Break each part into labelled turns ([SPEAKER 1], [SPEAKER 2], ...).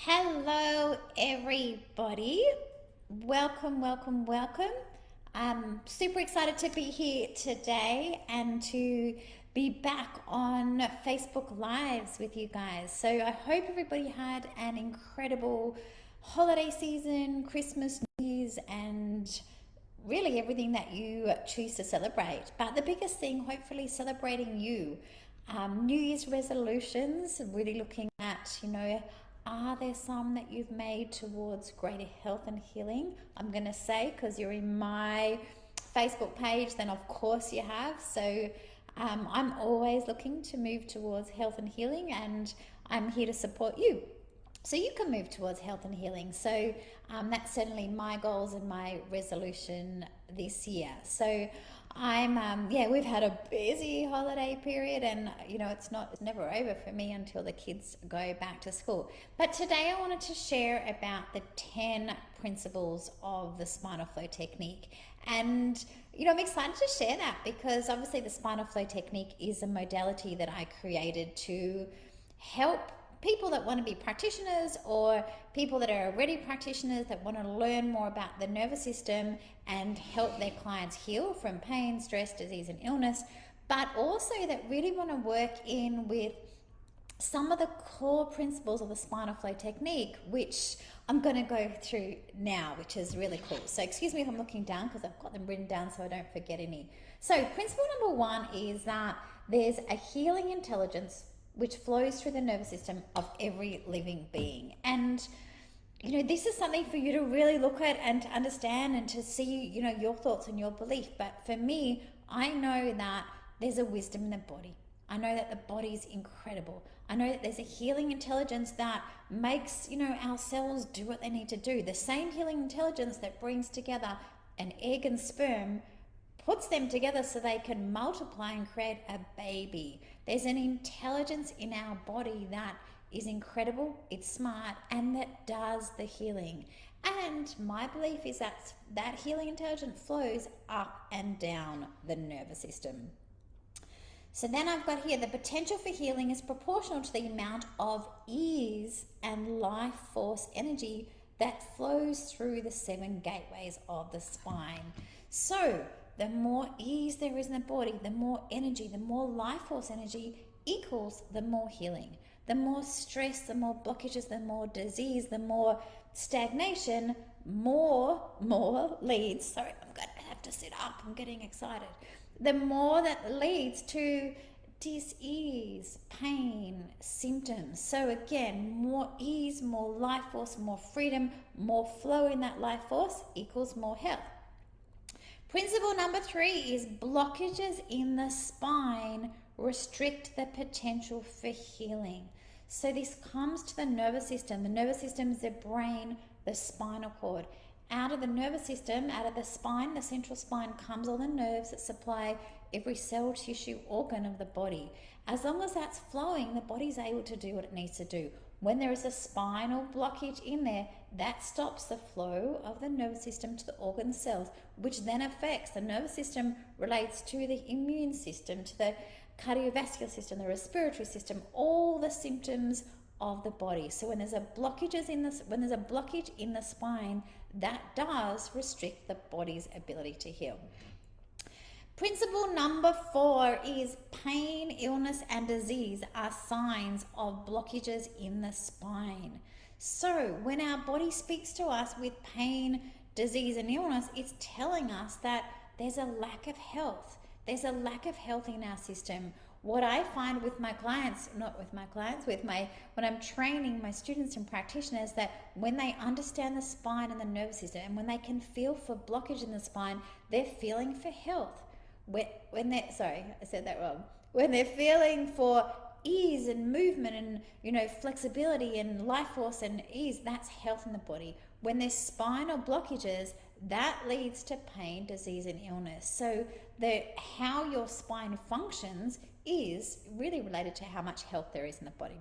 [SPEAKER 1] Hello, everybody. Welcome, welcome, welcome. I'm super excited to be here today and to be back on Facebook Lives with you guys. So, I hope everybody had an incredible holiday season, Christmas, New Year's, and really everything that you choose to celebrate. But the biggest thing, hopefully, celebrating you. New Year's resolutions, really looking at, are there some that you've made towards greater health and healing? I'm going to say, because you're in my Facebook page, then of course you have. So I'm always looking to move towards health and healing, and I'm here to support you so you can move towards health and healing. So that's certainly my goals and my resolution this year. So we've had a busy holiday period, and it's never over for me until the kids go back to school. But today I wanted to share about the 10 principles of the spinal flow technique. And I'm excited to share that because obviously the spinal flow technique is a modality that I created to help people that want to be practitioners or people that are already practitioners that want to learn more about the nervous system and help their clients heal from pain, stress, disease, and illness, but also that really want to work in with some of the core principles of the spinal flow technique, which I'm going to go through now, which is really cool. So excuse me if I'm looking down because I've got them written down so I don't forget any. So principle number 1 is that there's a healing intelligence which flows through the nervous system of every living being. And this is something for you to really look at and to understand and to see, your thoughts and your belief. But for me, I know that there's a wisdom in the body. I know that the body is incredible. I know that there's a healing intelligence that makes, our cells do what they need to do. The same healing intelligence that brings together an egg and sperm puts them together so they can multiply and create a baby. There's an intelligence in our body that is incredible, it's smart, and that does the healing. And my belief is that that healing intelligence flows up and down the nervous system. So then I've got here, the potential for healing is proportional to the amount of ease and life force energy that flows through the 7 gateways of the spine. So the more ease there is in the body, the more energy, the more life force energy equals the more healing. The more stress, the more blockages, the more disease, the more stagnation, more leads. Sorry, I'm going to have to sit up. I'm getting excited. The more that leads to dis-ease, pain, symptoms. So again, more ease, more life force, more freedom, more flow in that life force equals more health. Principle number 3 is blockages in the spine restrict the potential for healing. So this comes to the nervous system. The nervous system is the brain, the spinal cord. Out of the nervous system, out of the spine, the central spine, comes all the nerves that supply every cell, tissue, organ of the body. As long as that's flowing, the body's able to do what it needs to do. When there is a spinal blockage in there, that stops the flow of the nervous system to the organ cells, which then affects the nervous system, relates to the immune system, to the cardiovascular system, the respiratory system, all the symptoms of the body. So when there's a blockage in the spine, that does restrict the body's ability to heal. Principle number 4 is pain, illness, and disease are signs of blockages in the spine. So when our body speaks to us with pain, disease, and illness, it's telling us that there's a lack of health. There's a lack of health in our system. What I find with my clients, when I'm training my students and practitioners, that when they understand the spine and the nervous system, and when they can feel for blockage in the spine, they're feeling for health. When they're feeling for ease and movement and flexibility and life force and ease, that's health in the body. When there's spinal blockages, that leads to pain, disease, and illness. So how your spine functions is really related to how much health there is in the body.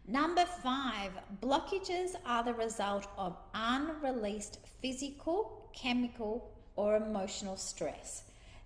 [SPEAKER 1] Number 5, blockages are the result of unreleased physical, chemical, or emotional stress.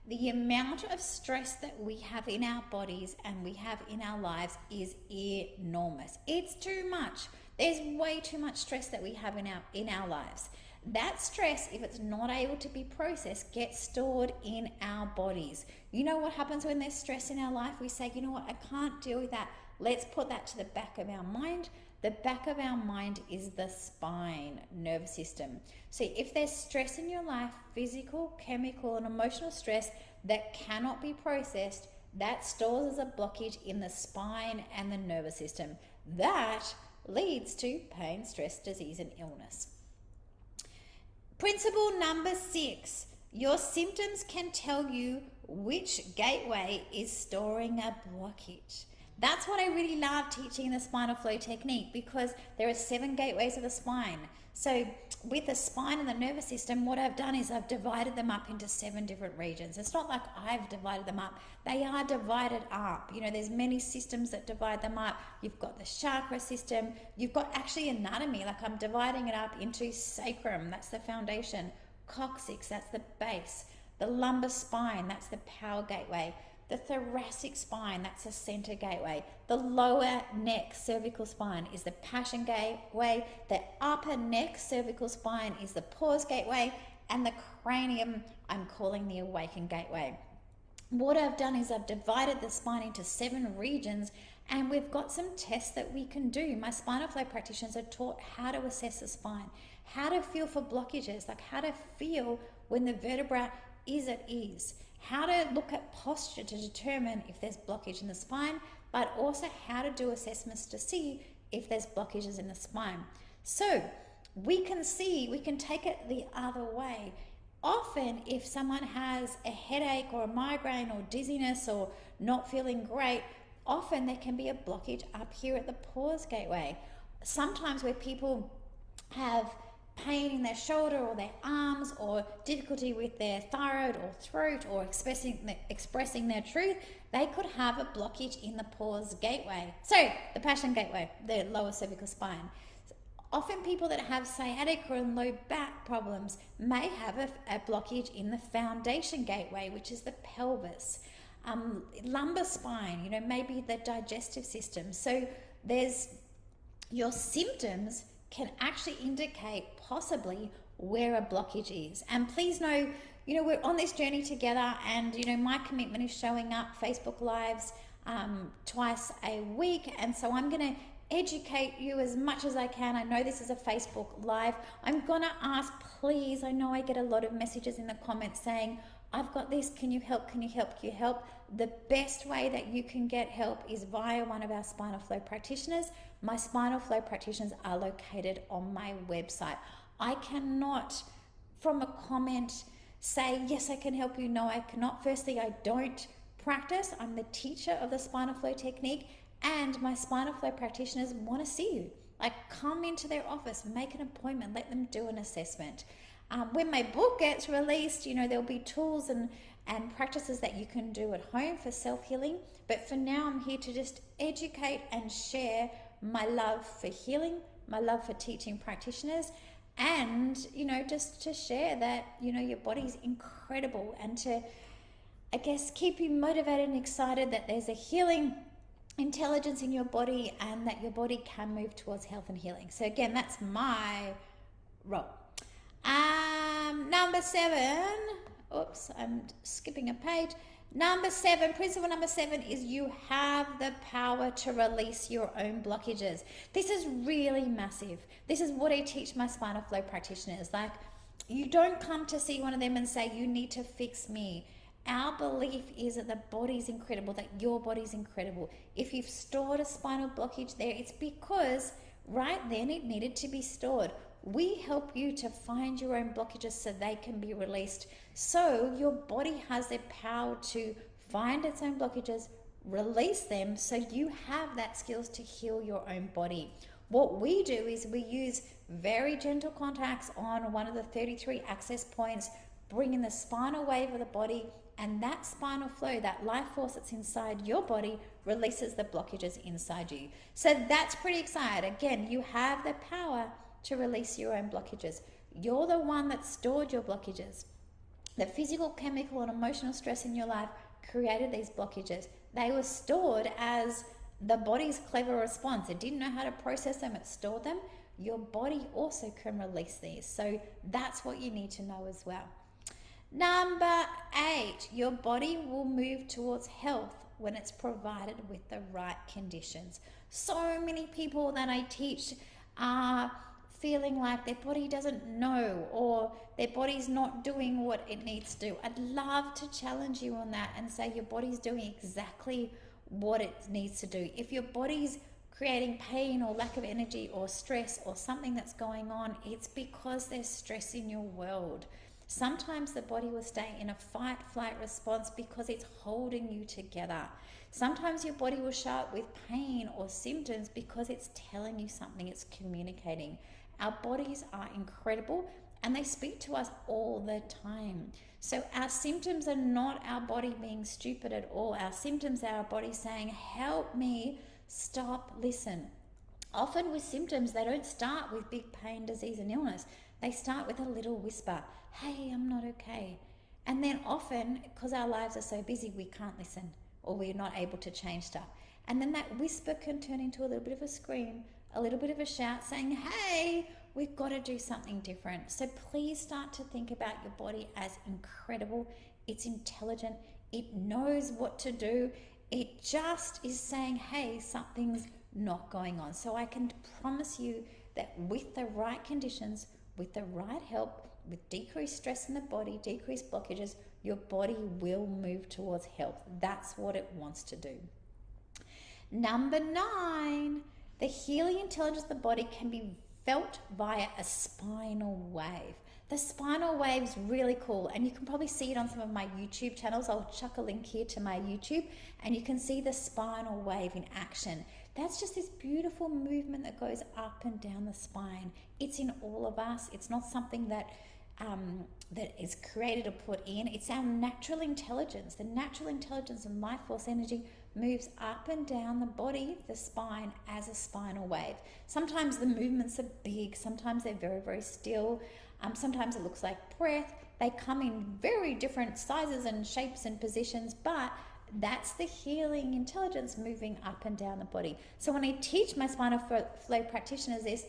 [SPEAKER 1] The amount of stress that we have in our bodies and we have in our lives is enormous. It's too much. There's way too much stress that we have in our lives. That stress, if it's not able to be processed, gets stored in our bodies. You know what happens when there's stress in our life? We say, you know what, I can't deal with that. Let's put that to the back of our mind. The back of our mind is the spine nervous system. So if there's stress in your life, physical, chemical, and emotional stress that cannot be processed, that stores as a blockage in the spine and the nervous system. That leads to pain, stress, disease, and illness. Principle number 6, your symptoms can tell you which gateway is storing a blockage. That's what I really love teaching in the spinal flow technique, because there are 7 gateways of the spine. So with the spine and the nervous system, what I've done is I've divided them up into 7 different regions. It's not like I've divided them up. They are divided up. You know, there's many systems that divide them up. You've got the chakra system. You've got actually anatomy. Like I'm dividing it up into sacrum. That's the foundation. Coccyx, that's the base. The lumbar spine, that's the power gateway. The thoracic spine, that's the center gateway. The lower neck cervical spine is the passion gateway. The upper neck cervical spine is the pause gateway. And the cranium, I'm calling the awaken gateway. What I've done is I've divided the spine into 7 regions, and we've got some tests that we can do. My spinal flow practitioners are taught how to assess the spine, how to feel for blockages, like how to feel when the vertebra is at ease, how to look at posture to determine if there's blockage in the spine, but also how to do assessments to see if there's blockages in the spine. So we can take it the other way. Often if someone has a headache or a migraine or dizziness or not feeling great, often there can be a blockage up here at the pause gateway. Sometimes where people have pain in their shoulder or their arms, or difficulty with their thyroid or throat, or expressing their truth, they could have a blockage in the pause gateway. So the passion gateway, the lower cervical spine. Often people that have sciatica and low back problems may have a blockage in the foundation gateway, which is the pelvis. Lumbar spine, you know, maybe the digestive system. So there's your symptoms can actually indicate possibly where a blockage is. And please know, you know, we're on this journey together, and, you know, my commitment is showing up Facebook Lives twice a week. And so I'm going to educate you as much as I can. I know this is a Facebook Live. I'm going to ask, please, I know I get a lot of messages in the comments saying, I've got this, can you help, can you help, can you help? The best way that you can get help is via one of our spinal flow practitioners. My spinal flow practitioners are located on my website. I cannot, from a comment, say, yes, I can help you. No, I cannot. Firstly, I don't practice. I'm the teacher of the spinal flow technique, and my spinal flow practitioners want to see you. Like, come into their office, make an appointment, let them do an assessment. When my book gets released, you know, there'll be tools and practices that you can do at home for self-healing. But for now, I'm here to just educate and share my love for healing, my love for teaching practitioners, and, you know, just to share that, you know, your body's incredible, and to, I guess, keep you motivated and excited that there's a healing intelligence in your body, and that your body can move towards health and healing. So again, that's my role. Number 7, oops, I'm skipping a page. Number 7, principle number 7 is you have the power to release your own blockages. This is really massive. This is what I teach my spinal flow practitioners. Like, you don't come to see one of them and say, you need to fix me. Our belief is that the body's incredible, that your body's incredible. If you've stored a spinal blockage there, it's because right then it needed to be stored. We help you to find your own blockages so they can be released. So your body has the power to find its own blockages, release them, so you have that skills to heal your own body. What we do is we use very gentle contacts on one of the 33 access points, bring in the spinal wave of the body, and that spinal flow, that life force that's inside your body, releases the blockages inside you. So that's pretty exciting. Again, you have the power to release your own blockages. You're the one that stored your blockages. The physical, chemical, and emotional stress in your life created these blockages. They were stored as the body's clever response. It didn't know how to process them, it stored them. Your body also can release these. So that's what you need to know as well. Number 8, your body will move towards health when it's provided with the right conditions. So many people that I teach are feeling like their body doesn't know, or their body's not doing what it needs to do. I'd love to challenge you on that and say your body's doing exactly what it needs to do. If your body's creating pain or lack of energy or stress or something that's going on, it's because there's stress in your world. Sometimes the body will stay in a fight-flight response because it's holding you together. Sometimes your body will show up with pain or symptoms because it's telling you something, it's communicating. Our bodies are incredible and they speak to us all the time. So our symptoms are not our body being stupid at all. Our symptoms are our body saying, help me, stop, listen. Often with symptoms, they don't start with big pain, disease and illness. They start with a little whisper, hey, I'm not okay. And then often, because our lives are so busy, we can't listen or we're not able to change stuff. And then that whisper can turn into a little bit of a scream, a little bit of a shout saying, hey, we've got to do something different. So please start to think about your body as incredible. It's intelligent. It knows what to do. It just is saying, hey, something's not going on. So I can promise you that with the right conditions, with the right help, with decreased stress in the body, decreased blockages, your body will move towards health. That's what it wants to do. Number 9, the healing intelligence of the body can be felt via a spinal wave. The spinal wave's really cool, and you can probably see it on some of my YouTube channels. I'll chuck a link here to my YouTube, and you can see the spinal wave in action. That's just this beautiful movement that goes up and down the spine. It's in all of us. It's not something that is created or put in. It's our natural intelligence. The natural intelligence and life force energy moves up and down the body, the spine, as a spinal wave. Sometimes the movements are big. Sometimes they're very, very still. Sometimes it looks like breath. They come in very different sizes and shapes and positions, but that's the healing intelligence moving up and down the body. So when I teach my spinal flow practitioners this,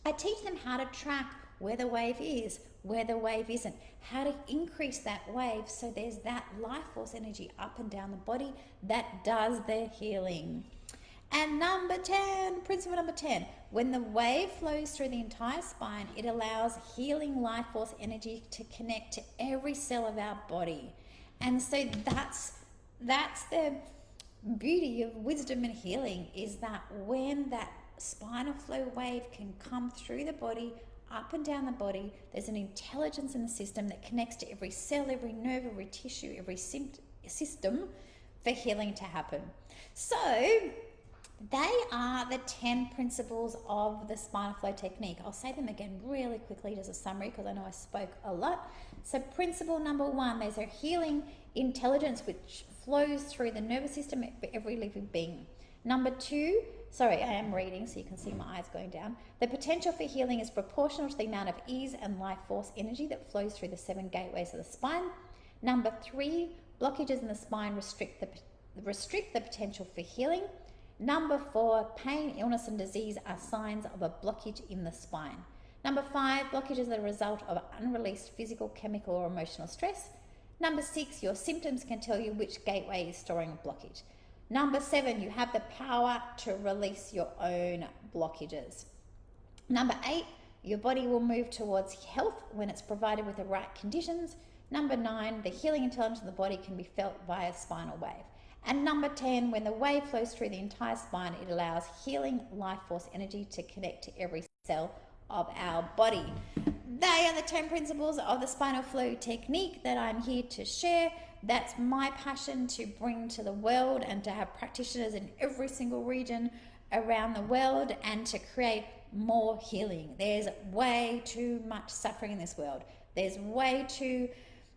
[SPEAKER 1] I teach them how to track where the wave is, where the wave isn't, how to increase that wave so there's that life force energy up and down the body that does the healing. And number 10, principle number 10, when the wave flows through the entire spine, it allows healing life force energy to connect to every cell of our body. And so that's the beauty of wisdom and healing, is that when that spinal flow wave can come through the body, up and down the body, there's an intelligence in the system that connects to every cell, every nerve, every tissue, every system for healing to happen. So they are the 10 principles of the spinal flow technique. I'll say them again really quickly as a summary because I know I spoke a lot. So principle number 1, there's a healing intelligence which flows through the nervous system for every living being. Number 2, sorry, I am reading so you can see my eyes going down. The potential for healing is proportional to the amount of ease and life force energy that flows through the 7 gateways of the spine. Number 3, blockages in the spine restrict the potential for healing. Number 4, pain, illness and disease are signs of a blockage in the spine. Number 5, blockages are the result of unreleased physical, chemical or emotional stress. Number 6, your symptoms can tell you which gateway is storing a blockage. Number 7, you have the power to release your own blockages. Number 8, your body will move towards health when it's provided with the right conditions. Number 9, the healing intelligence of the body can be felt via spinal wave. And number 10, when the wave flows through the entire spine, it allows healing life force energy to connect to every cell of our body. They are the 10 principles of the spinal flow technique that I'm here to share. That's my passion to bring to the world and to have practitioners in every single region around the world and to create more healing. There's way too much suffering in this world. There's way too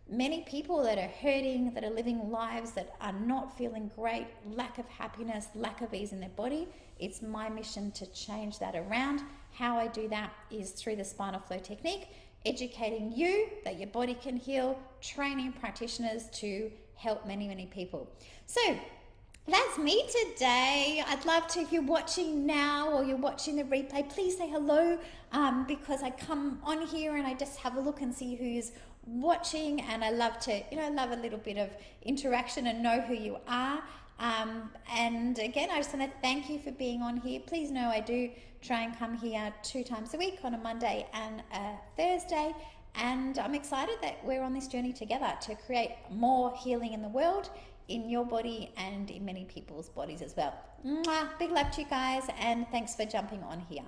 [SPEAKER 1] many people that are hurting, that are living lives that are not feeling great, lack of happiness, lack of ease in their body. It's my mission to change that around. How I do that is through the spinal flow technique, educating you that your body can heal, training practitioners to help many, many people. So That's me today. I'd love to, if you're watching now or you're watching the replay, please say hello, because I come on here and I just have a look and see who's watching, and I love to, love a little bit of interaction and know who you are. And again, I just want to thank you for being on here. Please know I do try and come here 2 times a week, on a Monday and a Thursday. And I'm excited that we're on this journey together to create more healing in the world, in your body and in many people's bodies as well. Mwah! Big love to you guys, and thanks for jumping on here.